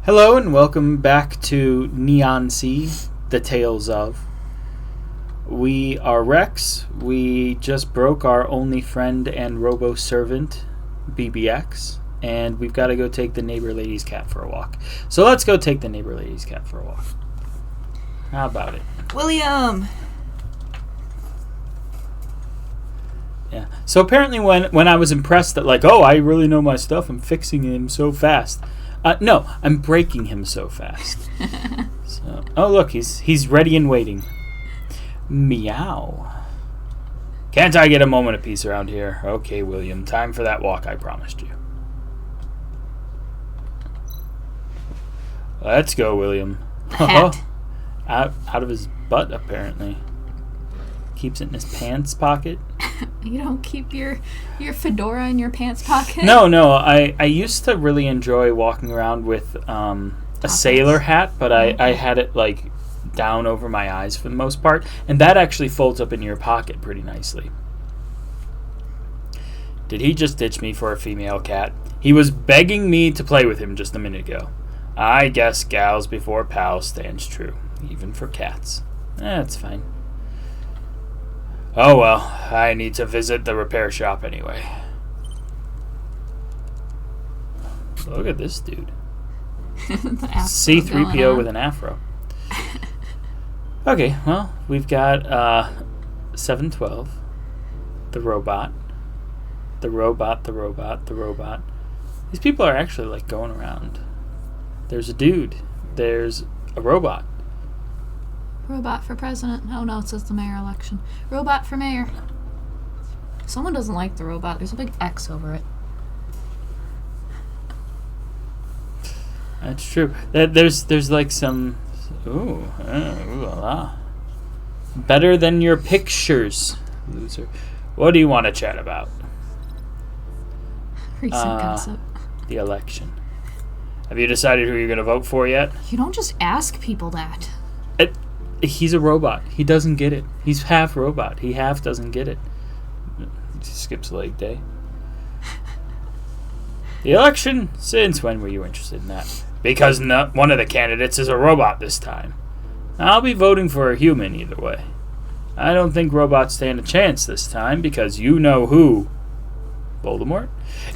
Hello and welcome back to Neonsea, the Tales of. We are Rex. We just broke our only friend and robo-servant, BBX, and we've got to go take the neighbor lady's cat for a walk. So let's go take the neighbor lady's cat for a walk. How about it? William! Yeah. So apparently when I was impressed that I really know my stuff, I'm fixing him so fast. No, I'm breaking him so fast. Look, he's ready and waiting. Meow. Can't I get a moment of peace around here? Okay, William, time for that walk I promised you. Let's go, William. Hat. Out of his butt, apparently. Keeps it in his pants pocket. You don't keep your fedora in your pants pocket? No. I used to really enjoy walking around with a sailor hat, but I had it down over my eyes for the most part, and that actually folds up in your pocket pretty nicely. Did he just ditch me for a female cat? He was begging me to play with him just a minute ago. I guess gals before pals stands true, even for cats. That's fine. Oh well, I need to visit the repair shop anyway. Look at this dude. C-3PO with an afro. Okay, well, we've got 712, the robot. These people are actually going around. There's a dude. There's a robot. Robot for president. Oh no, it says the mayor election. Robot for mayor. Someone doesn't like the robot. There's a big X over it. That's true. There's some. Ooh la la. Better than your pictures, loser. What do you want to chat about? Recent gossip. The election. Have you decided who you're going to vote for yet? You don't just ask people that. He's a robot. He doesn't get it. He's half robot. He half doesn't get it. He skips leg day. The election? Since when were you interested in that? Because one of the candidates is a robot this time. I'll be voting for a human either way. I don't think robots stand a chance this time because you know who, Voldemort,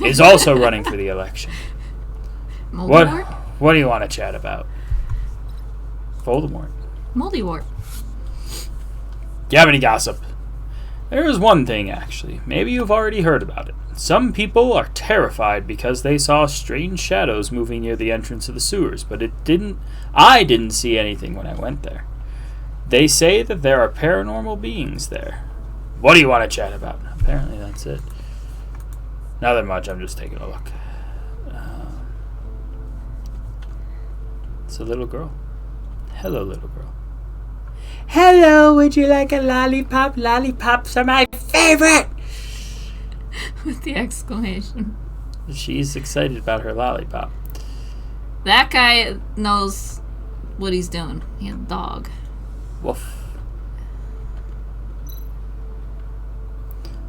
is also running for the election. Voldemort? What do you want to chat about? Voldemort. Moldywort. Do you have any gossip? There is one thing, actually. Maybe you've already heard about it. Some people are terrified because they saw strange shadows moving near the entrance of the sewers, but I didn't see anything when I went there. They say that there are paranormal beings there. What do you want to chat about? Apparently that's it. Nothing much, I'm just taking a look. It's a little girl. Hello, little girl. Hello, would you like a lollipop? Lollipops are my favorite! With the exclamation. She's excited about her lollipop. That guy knows what he's doing. He has a dog. Woof.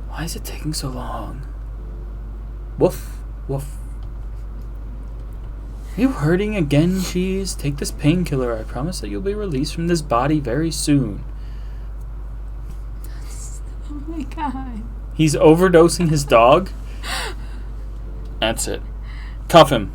Why is it taking so long? Woof, woof. Are you hurting again, Cheese? Take this painkiller. I promise that you'll be released from this body very soon. Oh my god. He's overdosing his dog? That's it. Cuff him.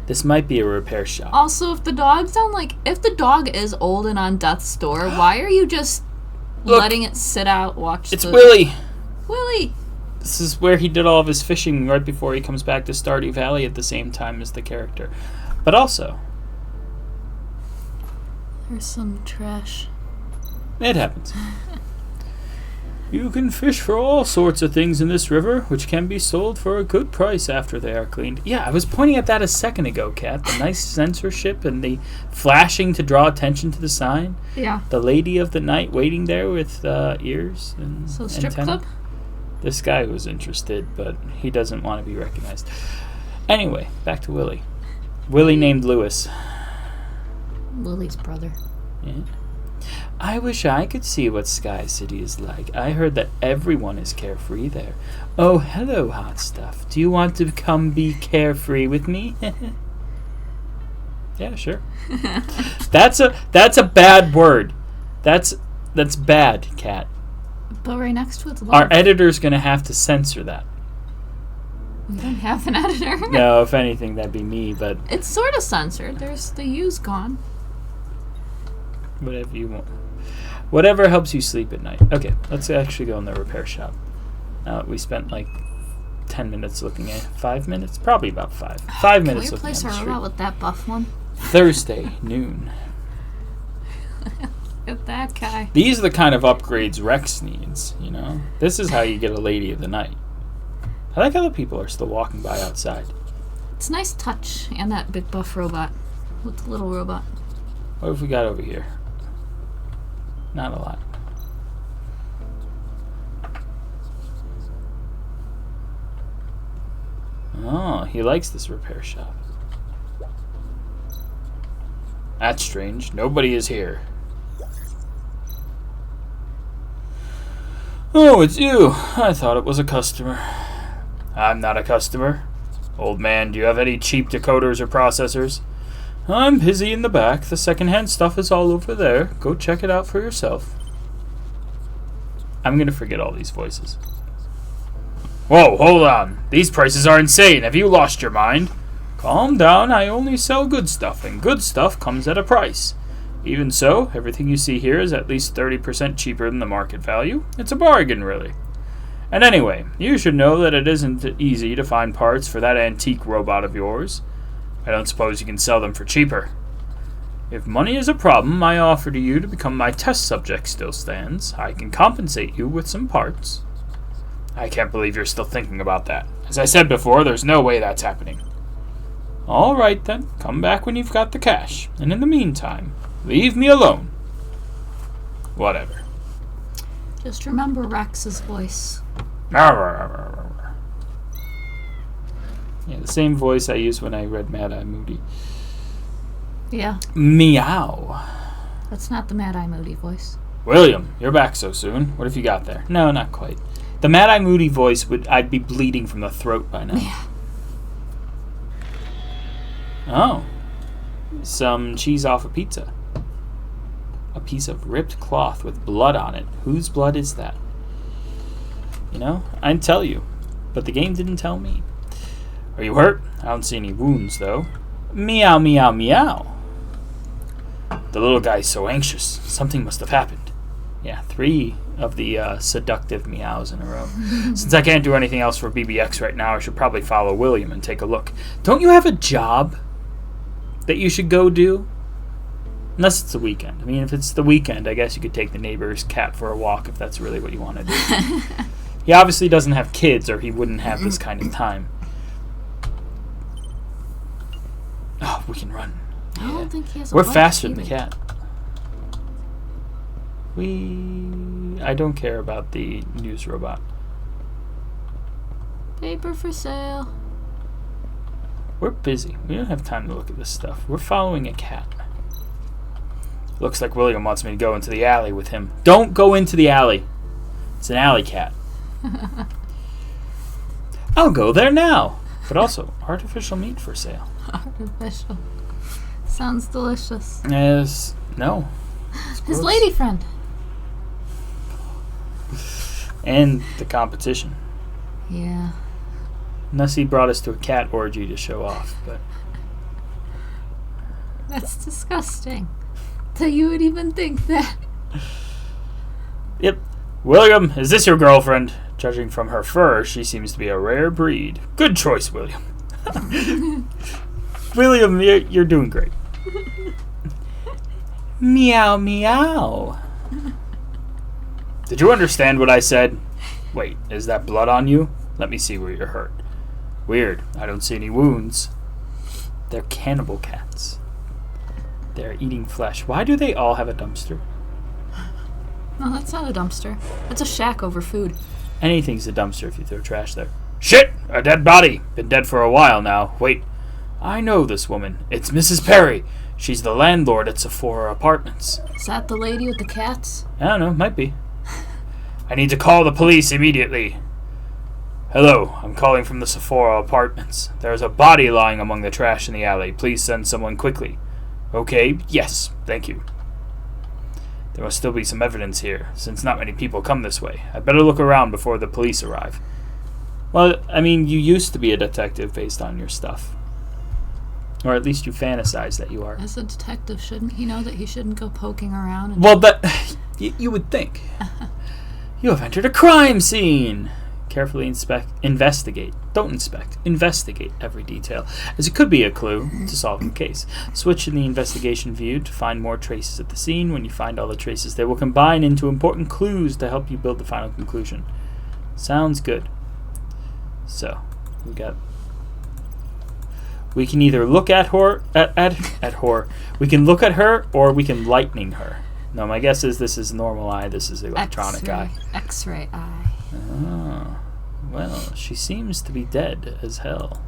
This might be a repair shop. Also, if the the dog is old and on death's door, why are you just letting it sit out, It's Willie! Willie! This is where he did all of his fishing right before he comes back to Stardew Valley at the same time as the character. But also, there's some trash. It happens. You can fish for all sorts of things in this river, which can be sold for a good price after they are cleaned. Yeah, I was pointing at that a second ago, Kat. The nice censorship and the flashing to draw attention to the sign. Yeah. The lady of the night waiting there with ears and So strip antenna. club? This guy was interested, but he doesn't want to be recognized. Anyway, back to Willie. Willie named Lewis. Lily's brother. Yeah. I wish I could see what Sky City is like. I heard that everyone is carefree there. Oh, hello, hot stuff. Do you want to come be carefree with me? Yeah, sure. That's a bad word. That's bad, Cat. But right next to it's love. Our editor's gonna have to censor that. We don't have an editor. No, if anything, that'd be me, but... It's sort of censored. There's the U's gone. Whatever you want. Whatever helps you sleep at night. Okay, let's actually go in the repair shop. We spent like 10 minutes looking at 5 minutes? Probably about 5. 5 minutes looking at the Can we replace our street. robot with that buff one? Thursday, noon. Get that guy. These are the kind of upgrades Rex needs, you know? This is how you get a lady of the night. I like how the people are still walking by outside. It's a nice touch. And that big buff robot. With the little robot. What have we got over here? Not a lot. Oh, he likes this repair shop. That's strange. Nobody is here. Oh, it's you. I thought it was a customer. I'm not a customer. Old man, do you have any cheap decoders or processors? I'm busy in the back. The secondhand stuff is all over there. Go check it out for yourself. I'm gonna forget all these voices. Whoa, hold on. These prices are insane. Have you lost your mind? Calm down. I only sell good stuff, and good stuff comes at a price. Even so, everything you see here is at least 30% cheaper than the market value. It's a bargain, really. And anyway, you should know that it isn't easy to find parts for that antique robot of yours. I don't suppose you can sell them for cheaper. If money is a problem, my offer to you to become my test subject still stands. I can compensate you with some parts. I can't believe you're still thinking about that. As I said before, there's no way that's happening. All right, then. Come back when you've got the cash. And in the meantime, leave me alone. Whatever. Just remember Rex's voice. Yeah, the same voice I used when I read Mad Eye Moody. Yeah. Meow. That's not the Mad Eye Moody voice. William, you're back so soon. What have you got there? No, not quite. The Mad Eye Moody voice I'd be bleeding from the throat by now. Yeah. Oh. Some cheese off a pizza. A piece of ripped cloth with blood on it. Whose blood is that? You know, I'd tell you, but the game didn't tell me. Are you hurt? I don't see any wounds, though. Meow, meow, meow. The little guy's so anxious. Something must have happened. Yeah, 3 of the seductive meows in a row. Since I can't do anything else for BBX right now, I should probably follow William and take a look. Don't you have a job that you should go do? Unless it's the weekend. I mean, if it's the weekend, I guess you could take the neighbor's cat for a walk if that's really what you want to do. He obviously doesn't have kids, or he wouldn't have this kind of time. Oh, we can run. I don't think he has a We're wife faster than the either. cat. I don't care about the news robot. Paper for sale. We're busy. We don't have time to look at this stuff. We're following a cat. Looks like William wants me to go into the alley with him. Don't go into the alley. It's an alley cat. I'll go there now. But also, artificial meat for sale. Artificial. Sounds delicious. Yes. No. His lady friend. And the competition. Yeah. Unless he brought us to a cat orgy to show off, but... That's disgusting. That you would even think that. Yep. William, is this your girlfriend? Judging from her fur, she seems to be a rare breed. Good choice, William. William, you're doing great. Meow, meow. Did you understand what I said? Wait, is that blood on you? Let me see where you're hurt. Weird. I don't see any wounds. They're cannibal cats. They're eating flesh. Why do they all have a dumpster? No, that's not a dumpster. It's a shack over food. Anything's a dumpster if you throw trash there. Shit! A dead body! Been dead for a while now. Wait. I know this woman. It's Mrs. Perry. She's the landlord at Sephora Apartments. Is that the lady with the cats? I don't know, might be. I need to call the police immediately. Hello, I'm calling from the Sephora Apartments. There is a body lying among the trash in the alley. Please send someone quickly. Okay, yes, thank you. There must still be some evidence here, since not many people come this way. I'd better look around before the police arrive. Well, I mean, you used to be a detective based on your stuff. Or at least you fantasize that you are. As a detective, shouldn't he know that he shouldn't go poking around? Well, that you would think. You have entered a crime scene. Carefully investigate. Don't inspect. Investigate every detail, as it could be a clue to solving the case. Switch in the investigation view to find more traces at the scene. When you find all the traces, they will combine into important clues to help you build the final conclusion. Sounds good. So, we can either look at her, we can look at her, or we can lightning her. No, my guess is this is normal eye, this is electronic eye. X-ray eye. Oh, well, she seems to be dead as hell.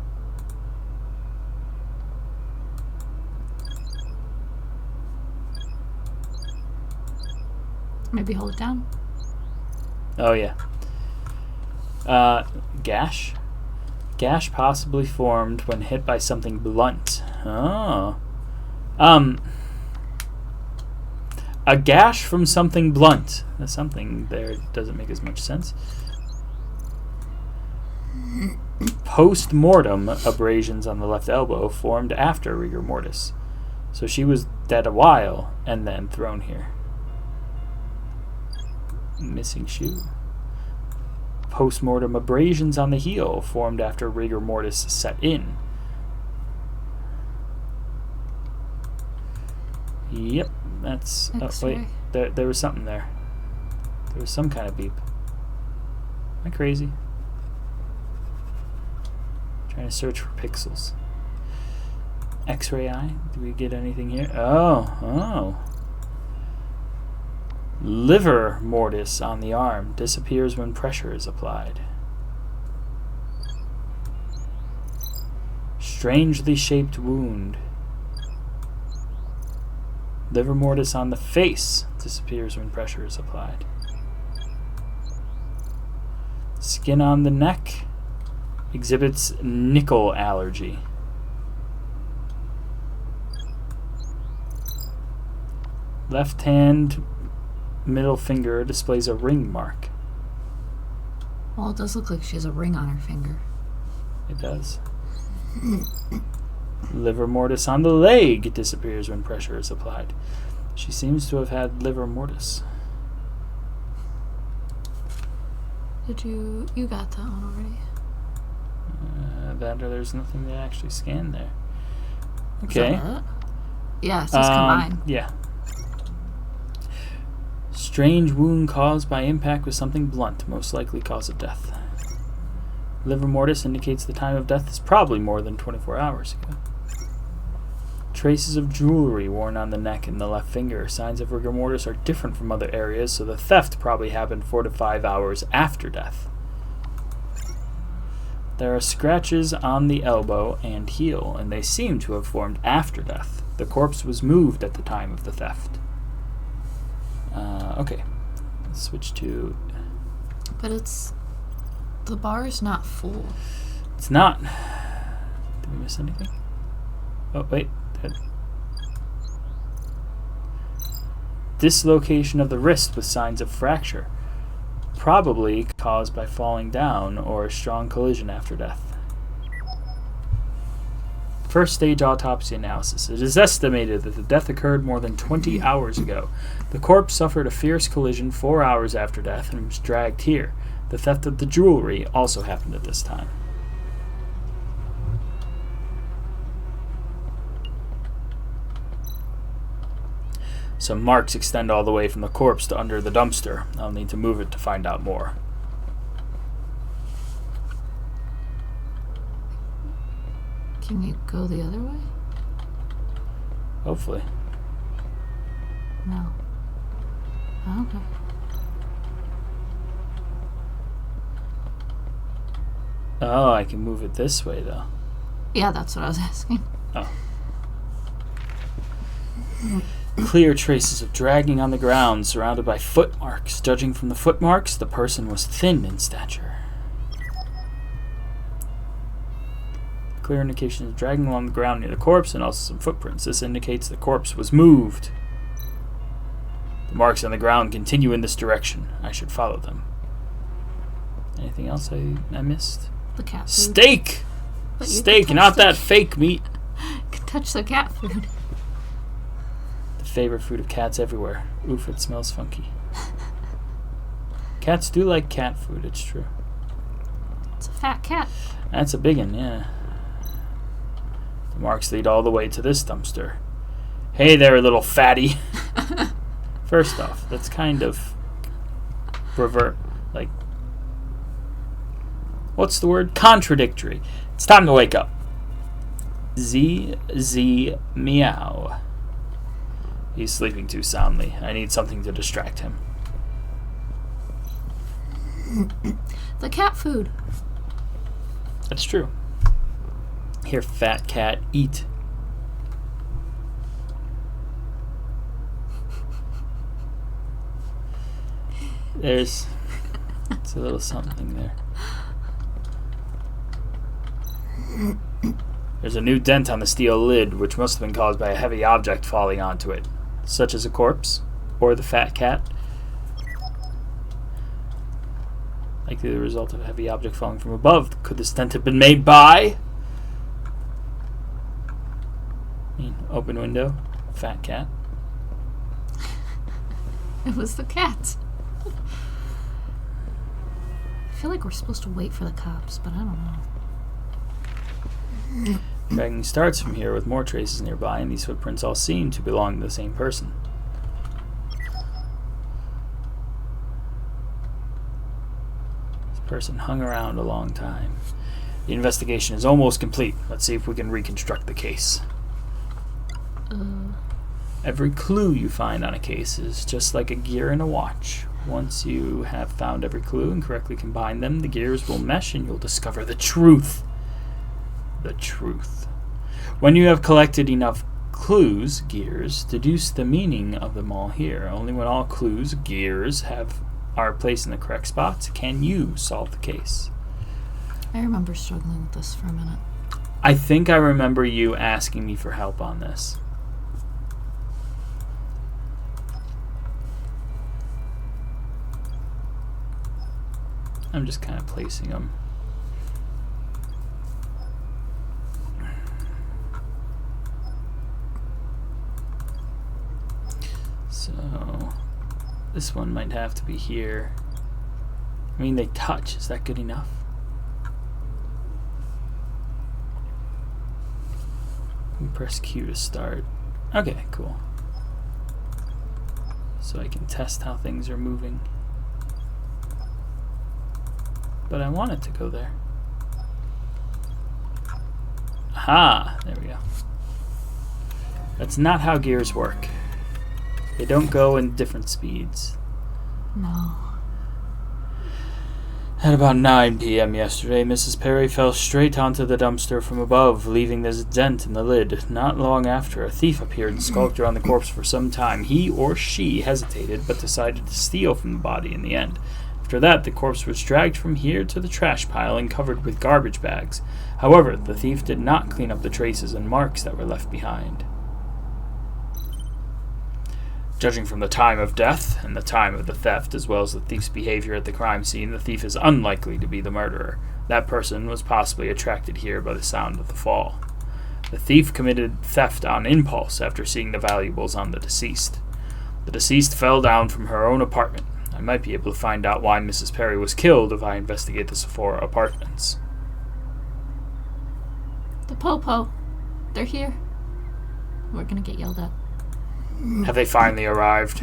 Maybe hold it down. Oh, yeah. Gash? Gash possibly formed when hit by something blunt. Oh. A gash from something blunt. That's something there doesn't make as much sense. Post-mortem abrasions on the left elbow formed after rigor mortis. So she was dead a while and then thrown here. Missing shoe. Post-mortem abrasions on the heel formed after rigor mortis set in. Yep, that's... Oh, wait, there was something there. There was some kind of beep. Am I crazy? Trying to search for pixels. X-ray eye? Do we get anything here? Oh. Liver mortis on the arm disappears when pressure is applied. Strangely shaped wound. Liver mortis on the face disappears when pressure is applied. Skin on the neck exhibits nickel allergy. Left hand middle finger displays a ring mark. Well, it does look like she has a ring on her finger. It does. Liver mortis on the leg disappears when pressure is applied. She seems to have had liver mortis. You got that one already? That or there's nothing to actually scan there. Okay. Yeah, it says combine. Yeah. Strange wound caused by impact with something blunt, most likely cause of death. Liver mortis indicates the time of death is probably more than 24 hours ago. Traces of jewelry worn on the neck and the left finger. Signs of rigor mortis are different from other areas, so the theft probably happened 4 to 5 hours after death. There are scratches on the elbow and heel, and they seem to have formed after death. The corpse was moved at the time of the theft. Okay. Let's switch to... But the bar is not full. It's not. Did we miss anything? Oh, wait. Dislocation of the wrist with signs of fracture. Probably caused by falling down or a strong collision after death. First stage autopsy analysis. It is estimated that the death occurred more than 20 hours ago. The corpse suffered a fierce collision 4 hours after death and was dragged here. The theft of the jewelry also happened at this time. Some marks extend all the way from the corpse to under the dumpster. I'll need to move it to find out more. Can you go the other way? Hopefully. No. Okay. Oh, I can move it this way, though. Yeah, that's what I was asking. Oh. Clear traces of dragging on the ground, surrounded by footmarks. Judging from the footmarks, the person was thin in stature. Clear indication of dragging along the ground near the corpse, and also some footprints. This indicates the corpse was moved. The marks on the ground continue in this direction. I should follow them. Anything else I missed? The cat food. Steak! But you Steak, can not touch that fake meat. You can touch the cat food. The favorite food of cats everywhere. Oof, it smells funky. Cats do like cat food, it's true. It's a fat cat. That's a big one, yeah. The marks lead all the way to this dumpster. Hey there, little fatty. First off, that's kind of what's the word? Contradictory. It's time to wake up. Z meow. He's sleeping too soundly. I need something to distract him. The cat food. That's true. Here, fat cat, eat. It's a little something there. There's a new dent on the steel lid, which must have been caused by a heavy object falling onto it, such as a corpse or the fat cat. Likely the result of a heavy object falling from above. Could this dent have been made by? Open window, fat cat. It was the cat. I feel like we're supposed to wait for the cops, but I don't know. Dragging starts from here with more traces nearby, and these footprints all seem to belong to the same person. This person hung around a long time. The investigation is almost complete. Let's see if we can reconstruct the case. Every clue you find on a case is just like a gear in a watch. Once you have found every clue and correctly combined them, the gears will mesh and you'll discover the truth. The truth. When you have collected enough clues, gears, deduce the meaning of them all here. Only when all clues, gears, are placed in the correct spots can you solve the case. I remember struggling with this for a minute. I think I remember you asking me for help on this. I'm just kind of placing them. So this one might have to be here. I mean, they touch. Is that good enough? We press Q to start. Okay, cool. So I can test how things are moving. But I want it to go there. Aha! There we go. That's not how gears work. They don't go in different speeds. No. At about 9 p.m. yesterday, Mrs. Perry fell straight onto the dumpster from above, leaving this dent in the lid. Not long after, a thief appeared and skulked around the corpse for some time. He or she hesitated, but decided to steal from the body in the end. After that, the corpse was dragged from here to the trash pile and covered with garbage bags. However, the thief did not clean up the traces and marks that were left behind. Judging from the time of death and the time of the theft, as well as the thief's behavior at the crime scene, the thief is unlikely to be the murderer. That person was possibly attracted here by the sound of the fall. The thief committed theft on impulse after seeing the valuables on the deceased. The deceased fell down from her own apartment. I might be able to find out why Mrs. Perry was killed if I investigate the Sephora apartments. The Popo. They're here. We're gonna get yelled at. Have they finally arrived?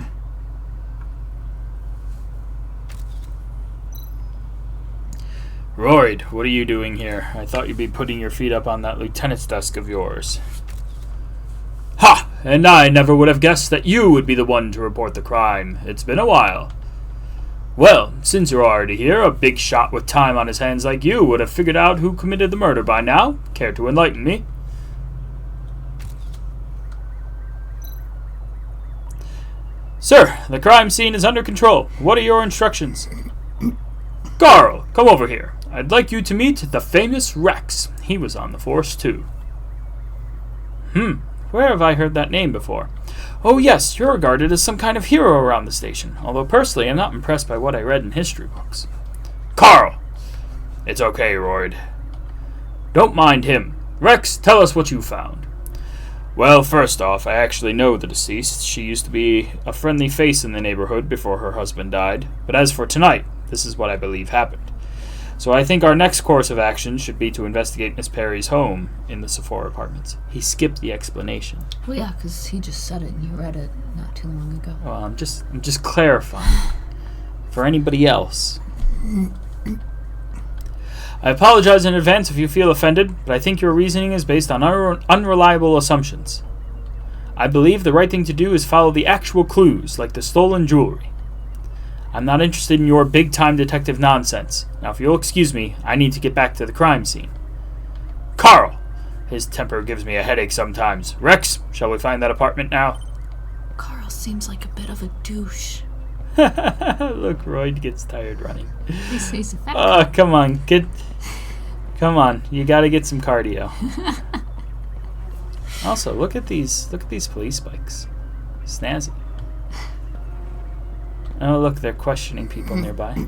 Royd, what are you doing here? I thought you'd be putting your feet up on that lieutenant's desk of yours. Ha! And I never would have guessed that you would be the one to report the crime. It's been a while. Well, since you're already here, a big shot with time on his hands like you would have figured out who committed the murder by now. Care to enlighten me? Sir, the crime scene is under control. What are your instructions? Carl, come over here. I'd like you to meet the famous Rex. He was on the force, too. Where have I heard that name before? Oh yes, you're regarded as some kind of hero around the station, although personally I'm not impressed by what I read in history books. Carl! It's okay, Royd. Don't mind him. Rex, tell us what you found. Well, first off, I actually know the deceased. She used to be a friendly face in the neighborhood before her husband died. But as for tonight, this is what I believe happened. So I think our next course of action should be to investigate Miss Perry's home in the Sephora apartments. He skipped the explanation. Well, yeah, because he just said it and you read it not too long ago. Well, I'm just clarifying. For anybody else. I apologize in advance if you feel offended, but I think your reasoning is based on unreliable assumptions. I believe the right thing to do is follow the actual clues, like the stolen jewelry. I'm not interested in your big-time detective nonsense. Now, if you'll excuse me, I need to get back to the crime scene. Carl! His temper gives me a headache sometimes. Rex, shall we find that apartment now? Carl seems like a bit of a douche. Look, Royd gets tired running. He's a fat Oh, come on. Come on. You gotta get some cardio. Also, look at these police bikes. Snazzy. Oh, look, they're questioning people nearby.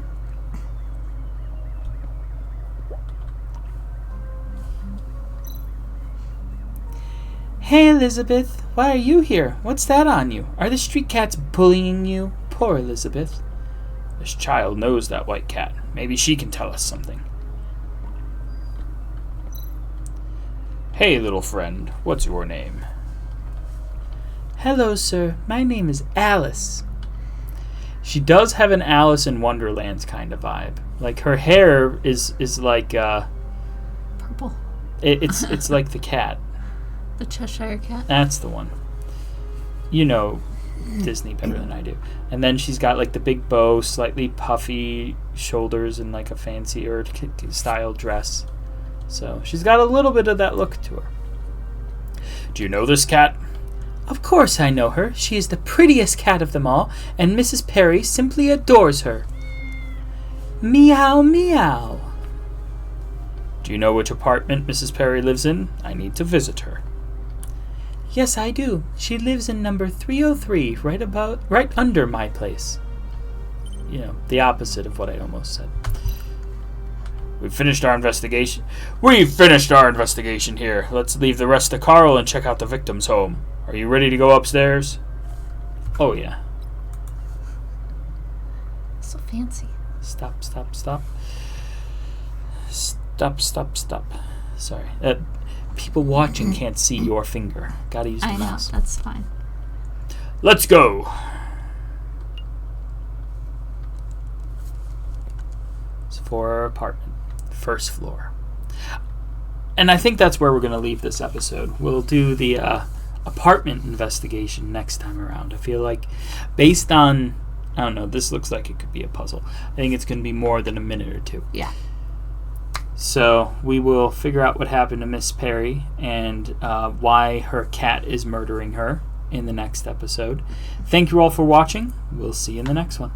Hey, Elizabeth. Why are you here? What's that on you? Are the street cats bullying you? Poor Elizabeth. This child knows that white cat. Maybe she can tell us something. Hey, little friend. What's your name? Hello, sir. My name is Alice. She does have an Alice in Wonderland kind of vibe. Like, her hair is like, purple. It's like the cat. The Cheshire Cat. That's the one. You know Disney better than I do. And then she's got like the big bow, slightly puffy shoulders, and like a fancier style dress. So she's got a little bit of that look to her. Do you know this cat? Of course I know her. She is the prettiest cat of them all, and Mrs. Perry simply adores her. Meow, meow. Do you know which apartment Mrs. Perry lives in? I need to visit her. Yes, I do. She lives in number 303, right under my place. You know, the opposite of what I almost said. We've finished our investigation. We've finished our investigation here. Let's leave the rest to Carl and check out the victim's home. Are you ready to go upstairs? Oh, yeah. So fancy. Stop. Stop. Sorry. People watching can't see your finger. Gotta use the mouse. I know, that's fine. Let's go! It's for our apartment. First floor. And I think that's where we're going to leave this episode. We'll do the apartment investigation next time around. I feel like, based on, I don't know, this looks like it could be a puzzle. I think it's going to be more than a minute or two. Yeah. So we will figure out what happened to Miss Perry and why her cat is murdering her in the next episode. Thank you all for watching. We'll see you in the next one.